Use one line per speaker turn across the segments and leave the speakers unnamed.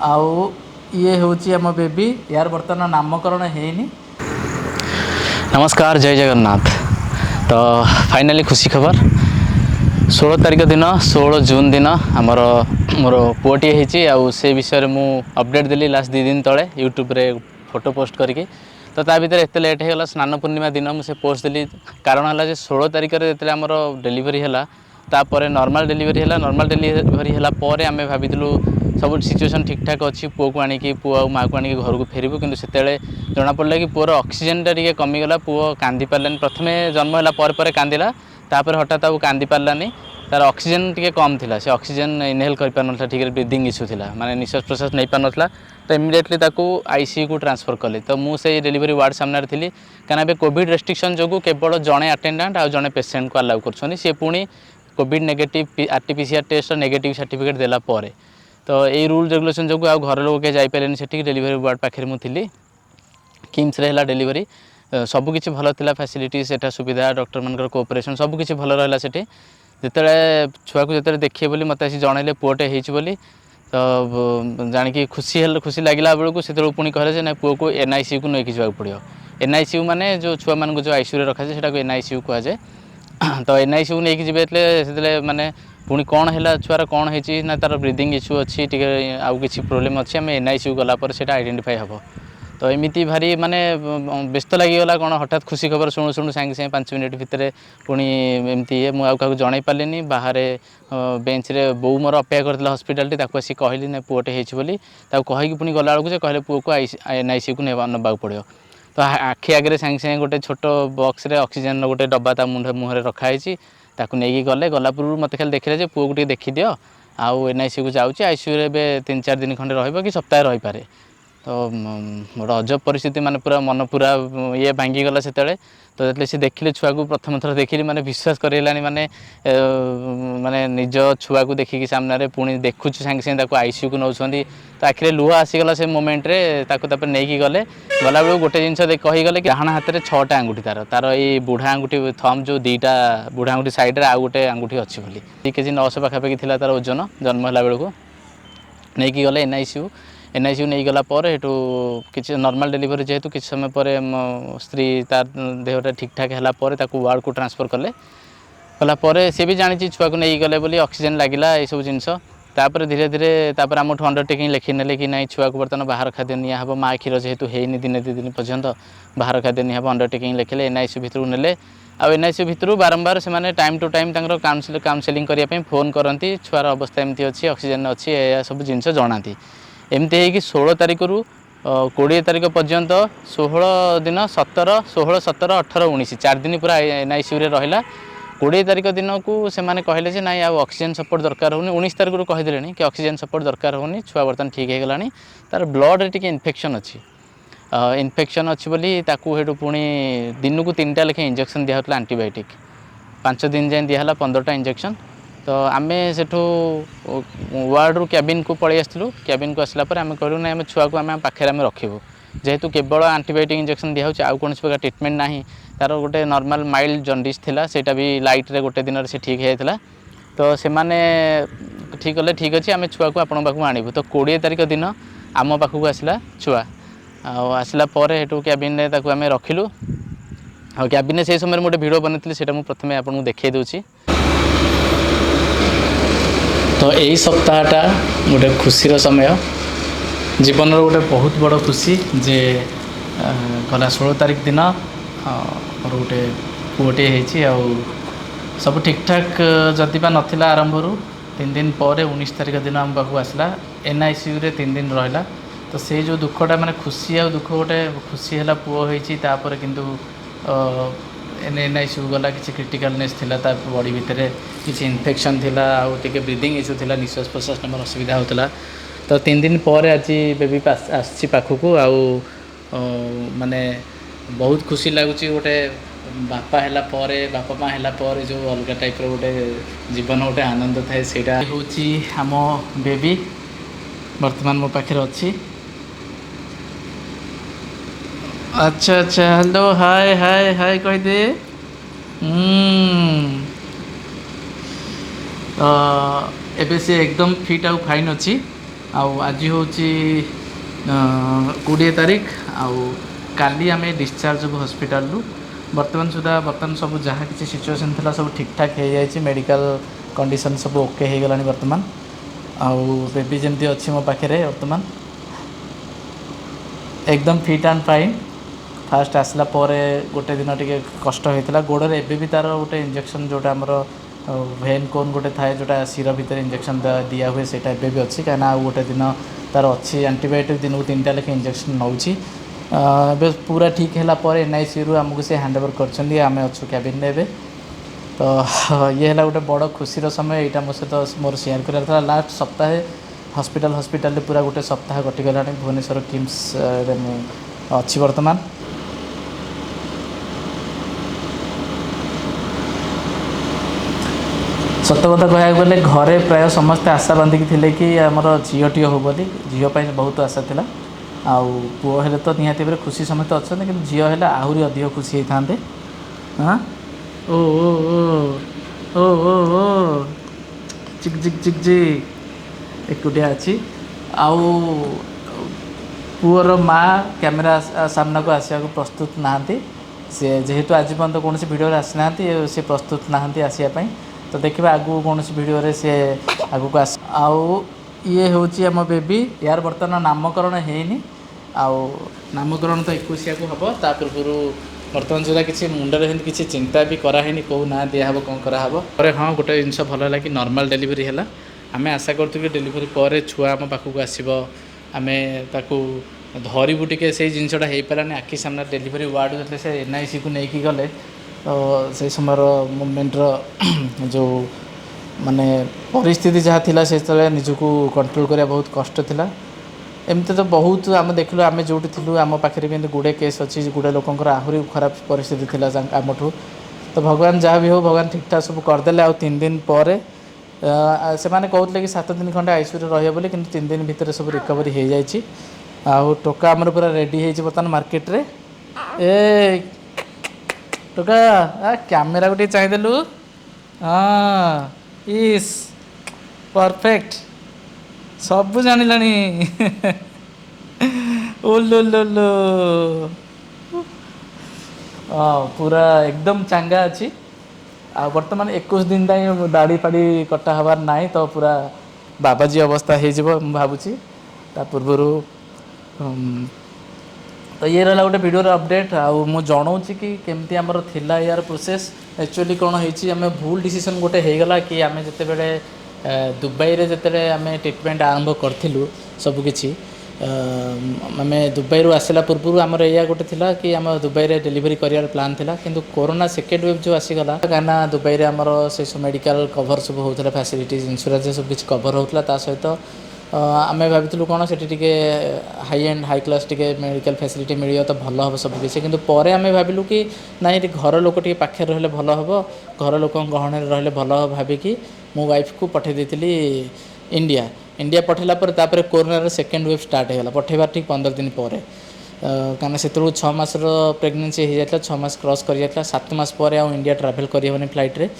आउ ये हूँ आम बेबी यार बर्तमान नामकरण है।
नमस्कार, जय जगन्नाथ। तो फाइनाली खुशी खबर 16 तारिख दिन 16 जून दिन आमर मोर पुओटे होती से विषय मु अपडेट देली लास्ट 2 दिन तले यूट्यूब रे फोटो पोस्ट करके। तो ता भीतर एत लेट होगा स्नान पूर्णिमा दिन मुझे पोस्ट देली कारण है 16 तारिख जो आम डेलीवरी है तापर नॉर्मल डेलीवरी है। नॉर्मल डेलीवरी है आम भाविलु सब सिचुएसन ठीक ठाक अच्छी पुओ को आनिकी पुओ आ माँ को आनिकी घर को फेरबू कि से जना पड़ा कि पुअर ऑक्सीजन टा कमीगला पुओ कांदी पारानी प्रथम जन्म है कांदिला तापर हठात आउ कांदी पारानी तार ऑक्सीजन टी कम थी से ऑक्सीजन इनहेल कर पार ना ठीक ब्रीदिंग इश्यू था माने निश्वास प्रश्वास नहीं पार ना। तो इमिडिएटली ताकू आईसीयू को ट्रांसफर कले। तो मुझे डेलीवरी वार्ड सामने थी कहीं कोविड रेस्ट्रिक्शन जो केवल जड़े अटेंडेंट आ जड़े पेसेंट को अलाउ कर पुणी covid negative RTPCR test negative certificate देला परे। तो यही रूल रेगुलेशन जो घर लोग कहीं जापारे से डेलीवरी वार्ड पाखे मुझे किम्स रे डेलीवरी सबकि भल था फैसिलिटी से सुविधा डॉक्टर मान कोऑपरेशन सबकि भल रहा से जिते छुआ को जो देखिए बोली मत जनइले पुओटे होली। तो जानिकी खुशी लगला बेलू से पुणी कहले ना पुओ को एनआईसीयू को लेकिन जावाक पड़ो। एनआईसीयू माने जो छुआ मान जो आईसीयू रखा जाए से एनआईसीयू कहुए। तो एनआईसीयू नहीं कि जी माने पुणी कौन है छुआर कौन है ना तार ब्रीदिंग इश्यू अच्छी टी आउ कि प्रोब्लेम अच्छी आम एनआईसीयू गलापर से आइडेंटिफाई हम। तो एमती भारी माने व्यस्त लगिगला कौन हठात खुशी खबर शुणु शुणु सागे सागे 5 मिनट भितर पुणी एमती मुझे जन पारे बाहर बेंच रे बो मोर अपेक्षा करता हस्पिटाल आसी कहली ना पुओटे होली कहीकि पुणी गला बेलू कहले पुओ को एनआईसीयू को नवाक पड़ो। तो आखि आगे सागे सागे गोटे छोट बॉक्स रे ऑक्सीजन गोटे डब्बा मुहर रखाई नहीं गले गला पूर्व मत खाली देखिले पुओ को देखीदि आउ एनआईसीयू को जाऊँगी आईसीयू रे 3-4 दिन खंडे रही सप्ताह रही पारे। तो गोटे अजब परिस्थिति माने पूरा मन पूरा ये भांगीगला से तो से देखिले छुआ को प्रथम थर देखिली माने विश्वास करेलानी माने माने निज छुआ को देखिकी सामने पुणी देखुँ सागे सागे आईसीयू को नौ। तो आखिरे लुह आसीगला से मोमेंट रे नहीं गले गला बेलू गोटे जिनस कहीगले कि डाहाण हाथ में 6टा आंगुठी तार ये बुढ़ा आंगुठी थम जो 2टा बुढ़ा आंगुठी साइड आउ गोटे आंगुठी अच्छी बोली 2 केजी 900 पाखापाखि था तार ओजन जन्म है बेलू नहीं गले एनआईसीयू नहीं गला कि नॉर्मल डेलीवरी जेहेतु किसी समय पर स्त्री तार देहटा ठीक ठाक है वार्ड को ट्रांसफर कले गला सी भी जानी छुआ को नहीं गले बोली ऑक्सीजन लगिला ये सब जिनस तापर धीरे धीरे तापर आम अंडरटेकिंग लिखी नेले कि नहीं छुआ को बर्तमान बाहर खाद्य निहब माँ क्षीर जेहेतु होनी दिन 2 दिन पर्यंत बाहर खाद्य निहब अंडरटेकिंग लिखिले एनआईसीयू भितर नेले आ एनआईसीयू भितर बारंबार से टाइम टू टाइम काउनसेलिंग करने फोन करती छुआर अवस्था एमती अच्छी ऑक्सीजन अच्छी या सब जिनस जनाती एमती है कि 16 तारिख रु 20 तारिख पर्यंत 16 दिन 17 16 17 18 19 4 दिन पूरा एनआईसीयू रे रहिला। 20 तारिख दिन को से कहले ना आ ऑक्सीजन सपोर्ट दरकार होनी 19 तारिख रू कहीदे कि ऑक्सीजन सपोर्ट दरकार होनी छुआ बर्तमान ठीक हो गलानी तार ब्लड रे इन्फेक्शन अच्छी इन्फेक्शन अच्छी बोली हेटू पुणी दिन को 3टा लेखे इंजेक्शन दिया आंटीबायोटिक 5 दिन जाए दिहला 15टा इंजेक्शन। तो आम से वार्ड रू कैबिन को पलि आसलु कैबिन को आसला आम कहलु ना आम छुआ को आम पाखे रखू जेहेतु केवल आंटीबायोटिक इंजेक्शन दिया आउ कौन प्रकार ट्रिटमेंट ना तार गोटे नॉर्मल माइल्ड जंडिस थिला सेटा भी लाइट रे गोटे दिन से ठीक होता। तो से माने ठीक कले ठीक अच्छे आम छुआ को आपण पाखु आणबू। तो 20 तारिख दिन आम पाखक आसला छुआ आसला हेटू कैबिन रे ताकू आम रखिलु और कैबिन से समय गोटे भिडियो बनई से प्रथम आपको देखा दूसरी। तो यही सप्ताहटा गोटे खुशीर समय जीवन गोटे बहुत बड़ खुशी जे गला 16 तारिख दिन मोर गोटे पुओटे होती सब ठीक ठाक जदि नाला आरंभ 3 दिन पर 19 तारिख दिन आम पाक आसला एनआईसीयू रे 3 दिन रहा। तो से जो दुखटा माने खुशी आ दुख गोटे खुशी है पुओ होपर किंतु एनआईसीयू गला कि क्रिटिकालनेस थिला बॉडी भितर किसी इन्फेक्शन थिला आउ टे ब्रीदिंग इश्यू थिला निश्वास प्रश्वास नंबर असुविधा होता। तो 3 दिन पर आज बेबी आसी पाखक आउ माने बहुत खुशी लगुच गोटे बापा है बापा माँ है जो अलग टाइप गोटे जीवन गोटे आनंद थाए सेटा होची आम बेबी वर्तमान मो पाखे अच्छी। अच्छा अच्छा हेलो हाय हाय हाय कह दे एबे से एकदम फिट आउ फाइन अच्छी
आज हूँ 20 तारीख काली आम डिस्चार्ज हूँ हॉस्पिटल बर्तमान सुधा बर्तमान सब जहाँ किसी सिचुएशन था सब ठीक ठाक हो जाए मेडिकल कंडीशन सब ओके हो गलानी बर्तमान आउ बेबी जमती अच्छी मो पाखे बर्तमान एकदम फिट एंड फाइन फास्ट आसला गोटे दिन टे कष्ट होता गोड़े एबी भी तार गोटे इंजेक्शन जोटा आमर भेन कोन गोटे थाए जोटा शिर भितर इंजेक्शन दिया हुए से भी अच्छी कहीं गोटे दिन तार अच्छी एंटीबायोटिक दिन को 3टा लेखे इंजेक्शन नौ पूरा ठीक है एनआईसी रु आमको से हैंड ओवर कर आम अच्छु कैबिन में तो ये है गोटे बड़ खुशी समय यहाँ मो सहित मोर शेयर करार लास्ट सप्ताह हॉस्पिटल पूरा गोटे सप्ताह कटिगला भुवनेश्वर किम्स अच्छी बर्तमान सत कथा कहूँ गले घरे प्राय समस्ते आशा बांधिकी थे कि आमर झीटी हो बोली झीपाई बहुत आशा था आउ पुओ हेले तो निहाती भाव खुशी समस्त अच्छा कि झील है आहरी अधिक खुशी होते हाँ ओ ओ ओ ओ ओ चिक चिक चिक चिक एकुटिया अच्छी आउ पुअर माँ कैमेरा सामना को आसवा प्रस्तुत नहांती सी जेहेतु आज पर्यटन कौन भिडियो आसी ना सी प्रस्तुत नहांती आसवाई तो देखा आगू कौन भिडियो सी आगू को आस आउ ये हूँ आम बेबी यार बर्तमान नामकरण होनी आउ नामकरण तो 21 को हम ता पूर्व बर्तमान सुधा किसी मुंडे किसी चिंता भी करानी कौ ना दिहब कौन कराब हाँ गोटे जिनस भल है कि नॉर्मल डिलीवरी है आम आशा करूँ कि डिलीवरी पर छुआ आम पाखक आसब आम ताकू धरबू टे से जिनसा हो पारानी आखि सामने डिलीवरी वार्ड जो से एनआईसी को लेकिन गले तो से समय मुवमेंट्र जो माने परिस्थिति जहाँ थिला से निजको कंट्रोल करने बहुत कष्ट थिला एमती तो बहुत आम देखलु आम जो थिलु आम पाखे भी गुड़े केस अच्छी गुड़े लोकंर आहरी खराब परिस्थिति थिला आमठू तो भगवान जहाँ भी हो भगवान ठीक ठाक सब करदे आउ 3 दिन पर से मैंने कहते कि 7 दिन खंडे आईसीयू रही बोली कि 3 दिन भितर सब रिकवरी हो जाए आउ टोका आमर पूरा रेडी हो बर्तमान मार्केट रे ए टोका कैमेरा को चाहिदेलु हाँ इस परफेक्ट सब जानिलानी ओलो पूरा एकदम चांगा अच्छी आ बर्तमान 21 दिन तक दाढ़ी फाड़ी कटा हबार नाई तो पूरा बाबाजी अवस्था हो भावुची ता पूर्वर तो ये रहा गोटे वीडियो अपडेट आउ मु जनाऊँगी कि केमती आमर थिला यार प्रोसेस एक्चुअली कौन होती आम भूल डिसीजन गोटे होगला कि आम जिते दुबई रे जिते आम ट्रिटमेंट आरंभ करूँ सबकि आम दुबई आसला पूर्व आमर या गोटे थिला कि आम दुबई रे डिलीवरी करार प्लान थिला किंतु कोरोना सेकेंड वेव जो आसीगला कहीं दुबई रे आमर से मेडिकल कवर सब होता फैसिलिटीज इंश्योरेंस सब किसी कवर होता सहित आम भाविलु कौन से हाई एंड हाई क्लास टी मेडिकल फैसिलिटी मिल तो भल हम सब किसी किंतु पर आम भाविलु कि ना ये घर लोक टे पाखे रही भल हम घर लोक गहण रही भल हम भाविकी मो वाइफ को पठे दी इंडिया पठेला पर कोरोना सेकेंड वेव स्टार्ट होगा पठेबार ठीक 15 दिन पर कहीं से 6 मास प्रेगनेंसी हो जाता 6 मास क्रॉस कर जाता 7 मास पर इंडिया ट्रावेल करहबनी फ्लाइट रे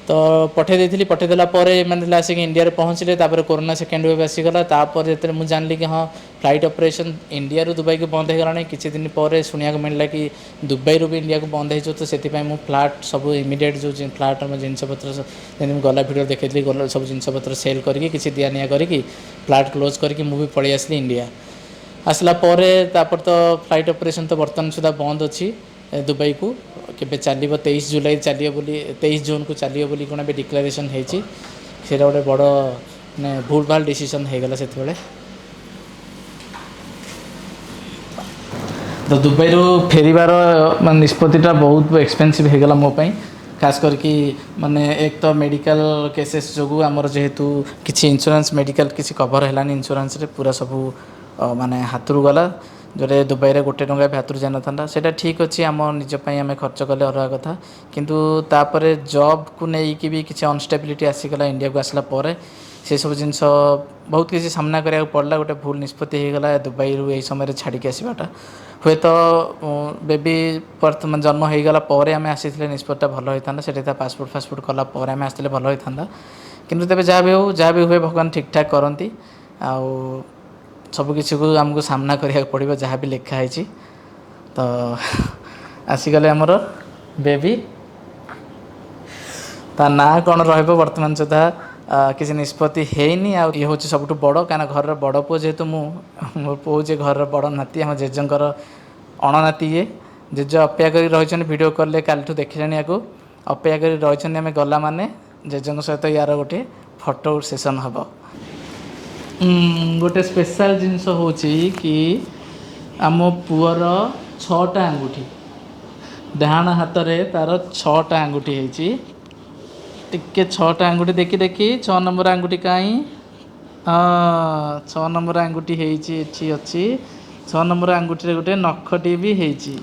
तो पठे पठेदेला मैंने आसिक इंडिया पहुँचले कोरोना सेकेंड वेव आसीगला जो मुझे जानली कि हाँ फ्लाइट ऑपरेशन इंडिया रू दुबई को बंद होगा किसी दिन पर शुणा मिलला कि दुबई रू भी इंडिया को बंद हो तो से फ्लाट सब इमिडिएट जो फ्लाट जिनपतर जमी गला भिडियो देखी सब जिनपतर सेल करके किसी दिया निया करके फ्लाट क्लोज करके मुझे पलि आसली इंडिया आसला तो फ्लाइट ऑपरेशन तो बर्तमान सुधा बंद अच्छी दुबई को केबे चलो 23 जुलाई चलिए बोली 23 जून को चलिए बोली कौन भी डिक्लेरेशन होती गोटे बड़ ने भूल भाल डिसीजन होगला से तो दुबई रू फेरबार निष्पत्तिटा बहुत एक्सपेंसिव होगला मोपाई खास करके माने एक तो मेडिकल केसेस जो आमर जेहेतु किसी इंश्योरेंस मेडिकल किसी कवर है इंश्योरेंस रे पूरा सब माने हाथ रू गला जो दुबई रे गोटे टंका भी हाथ जान था से ठीक अच्छे आम निजपाई आम खर्च कले अलग कथा किंतु तापर जॉब को लेकिन भी किसी अनस्टेबिलिटी आसीगला इंडिया को आसला से सब जिन बहुत किसी सामना करा पड़ा गोटे भूल निष्पत्ति होगला दुबई रू यही समय छाड़ी आसवाटा हुए तो बेबी बर्तमान जन्म होगला आम आसी निष्पत्ति भल होता से पासपोर्ट फासपोर्ट कला आम आसते भल होता किंतु तेज जहाँ भी हो जहाँ भी हुए भगवान ठीक ठाक करती आउ सबकिछि को आमको सामना करिया पड़िबो जहाँ भी लिखा है। तो आसीगले आमर बेबी ता ना कौन रहिबो वर्तमान सुधा किसी निष्पत्ति हैनी। आ ये हूँ सब बड़ क्या घर बड़ पुओ जेहेतु मो पुओ जे घर बड़ नाती आम जेजंकर अणनाती ये जेज अपेक्षा कर रही वीडियो कॉल काल देखिले या अपेक्षा कर रही आम गला माने जेजों सहित यार गोटे फोटो सेसन हम। गोटे स्पेशल जिनस हूँ कि आम पुअर 6टा आंगुठी डाहाण हाथ में तार 6टा आंगुठी होती टिके 6टा आंगुठी देखी देखी 6 नंबर आंगुठी कहीं हाँ 6 नंबर आंगुठी होती अच्छी 6 नंबर आंगुठी गोटे नखटी भी होती।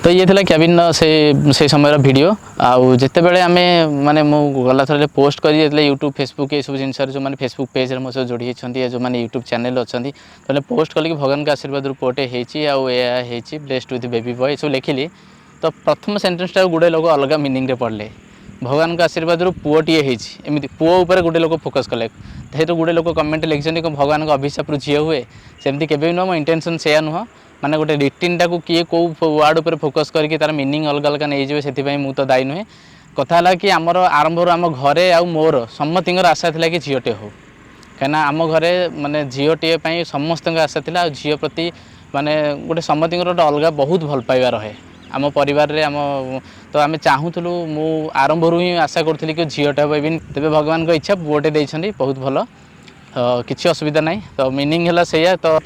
तो ये थिला कैबिन से समय वीडियो आउ जिते बड़े आम माने मु गला थर पोस्ट करी यूट्यूब फेसबुक ये सब जिन जो मैंने फेसबुक पेज मो सह जोड़ी होती जो मैंने यूट्यूब चैनल अच्छा तो पोस्ट कल कि भगवान का आशीर्वाद पुटे होती ब्लेस्ड विथ बेबी बॉय सब लिखिली। तो प्रथम सेन्टेन्सटा गुड़े लोग अलग मीनिंग पढ़ले भगवान का आशीर्वाद पुओटे होती पुओ उपर गुटे लोग फोकस कले जेहेतु गुटे लोग कमेंट लिखिं भगवान का अभिशाप झी हुए सेमती केवे नुह मो इंटेंशन से नुह माने गोटे रिटिनटा को किए कौ वार्ड उपर फोकस करके तार मीनिंग अलग अलग नहीं से मु तो दायी नुहे कथा है कि आमर आरंभ आम घरे आउ मोर समतिंगर आशा थिला कि झीटे हो कहीं आम घरे माने झीटे समस्त आशा थिला झील प्रति माने गोटे समतिंगर गोटे अलग बहुत भल पाइबा रहे आम परिवार रे आम तो आम चाहूलु मु आरंभ ही आशा करूँ कि झीटे हम इवन तेज भगवान को इच्छा पुओटे देइछन्ती बहुत भल किसी असुविधा ना। तो मीनिंग है से तो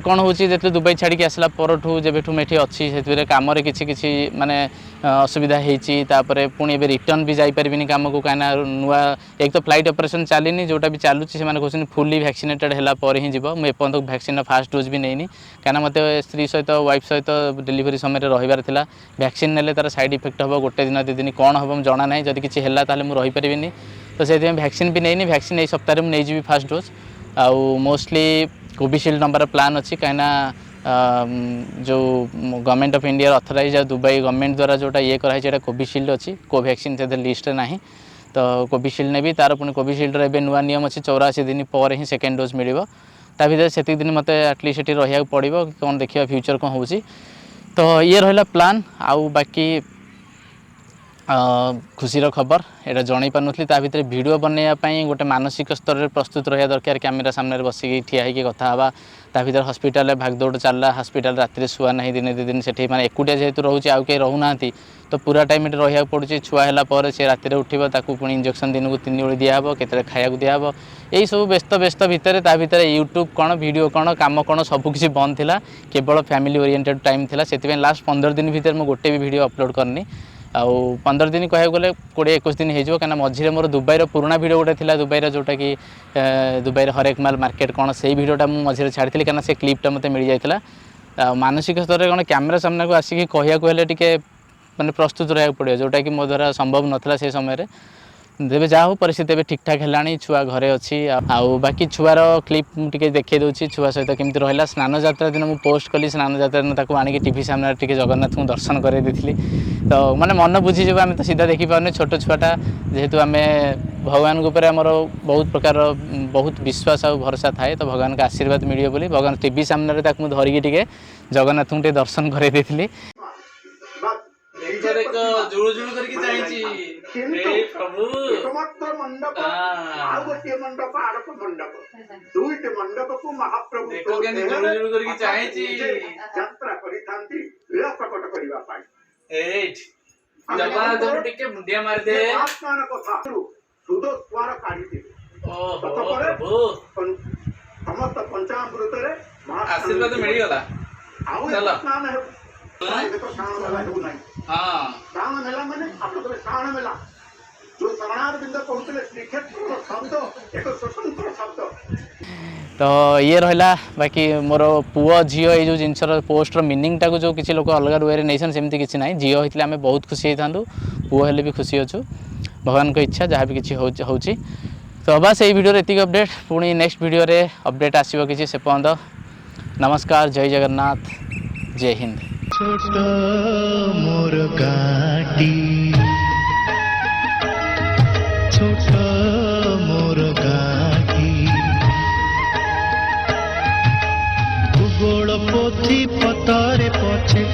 कौन हो दुबई छाड़ी आसला परठू जब मैं अच्छी से कम किसी माने असुविधा होपर पुणी ए रिटर्न भी जापारि कम को कहीं नुआ एक तो फ्लाइट ऑपरेशन चलनी जोटा भी चलुँ से कहते फुली वैक्सीनेटेड है ही जीव मुझे एपर्तक वैक्सीन फास्ट डोज भी नहीं कहीं मत स्त्री सहित वाइफ सहित डिलीवरी समय रही वैक्सीन नेले तार साइड इफेक्ट हम गोटे दिन 2 दिन कौन हम जना ना जब किसी है मुझे रहीपरि तो से वैक्सीन भी नहीं वैक्सीन यही सप्ताह में नहीं फास्ट डोज आउ मोस्टली कोविशील्ड नंबर प्लान अच्छी कहीं जो government of India authorise Dubai government द्वारा जोटा ये कराई कोविशील्ड अच्छी कोवैक्सीन से लिस्ट ना तो कोविशील्ड ने भी तार पुणी कोविशील्ड रे नुआ नियम अच्छी 84 दिन पर ही सेकेंड डोज मिल ता भर से दिन मत एटलिस्ट रहा पड़ो कौन देखा फ्यूचर कौन हो। तो ये रहा प्लान आउ बाकी खुशीर खबर यहाँ जन पार्नी ता भर वीडियो बनवाई गोटे मानसिक स्तर में प्रस्तुत रहा दरकार कैमेरा सामने बसिक ठिया होगी कथा हाँ ता भर हस्पिटाल भागदौड़ चलला हस्पिटाल राति शुआ ना दिन 2 दिन से माने एकुटिया जेहेतु रोचे आउ कहीं रोना तो पूरा टाइम रहा पड़े छुआ है सी राति उठो ताकू पुणी इंजेक्शन दिन को 3 बेले दिहब के खाया दिहब यही सब व्यस्त व्यस्त भितर ता भर यूट्यूब कौन वीडियो कौन काम कौन सबकिछि बंद थिला केवल फैमिली ओरिएंटेड टाइम थिला से लास्ट 15 दिन भितर मैं गोटे भी वीडियो अपलोड करनी आउ 15 दिन कह गले 20-21 दिन हो कहीं मझे मोर दुबई पुराना वीडियो गोटे था दुबई जोटा कि दुबई हरेक माल मार्केट कौन से वीडियोटा मुझे मझे छाड़ी कहीं से क्लिपटा मत मिल जाता मानसिक स्तर में कौन कैमेरा सामना को आसिक कहले माने प्रस्तुत रहा पड़ो जोटा कि मो द्वारा संभव नाला से समय तेरे जहाँ हो परिस्थिति एवं ठीक ठाक है छुआ घरे अच्छी आउ बाकी छुआर क्लिप मुझे देखी दूसरी छुआ सहित केमती रहा स्नान यात्रा दिन मुझे पोस्ट कली स्नान यात्रा दिन ताकू आनिक टीवी सामने टे जगन्नाथ को दर्शन कर तो माने मन बुझीज आम तो सीधा देखी पारे छोट छुआटा जेहेतु आम भगवान के ऊपर आमर बहुत प्रकार बहुत विश्वास और भरोसा थाए तो भगवान का आशीर्वाद मिले बोली भगवान टीवी सामने धरिकी टे जगन्नाथ को दर्शन कर
जुड़ू जुड़ू करके चाहिए हे प्रभु
एकमात्र मंडप आ गोटे मंडप आड़प मंडप दुईटे मंडप को महाप्रभु
देखो के जुड़ू जुड़ू करके चाहिए
यात्रा करिथांती लीला प्रकट करिवा पाई
एट जगन्नाथ देव टिके मुंडिया मार दे
आत्मान कथा सुद द्वार काढी दे
ओ प्रभु
समस्त पंचामृत रे
आशीर्वाद मिली गला
आउ स्नान है तो श्रावण मेला हो नहीं
हां
श्रावण मेला माने आपन तो श्रावण मेला जो श्रवणार बिंद कहते श्रीक्षेत्र शब्द एक स्वतंत्र शब्द।
तो ये रहा बाकी मोर पुओ झील ये जिनसर पोस्टर मीनिंगटा को जो किसी लोग अलग वे नहीं सेमती किसी ना झील होते आम बहुत खुशी होता पुओ हेले भी खुशी अच्छु भगवान को इच्छा जहाँ भी किसी हो तो बस ये वीडियो एतिक अपडेट पुणी नेक्स्ट वीडियो रे अपडेट आसो किसी से पर्यंत नमस्कार जय जगन्नाथ जय हिंद।
छोट मोर गाटी छोट मोर गाटी ଗୋଳ ପୋଥି ପତରେ ପଛେ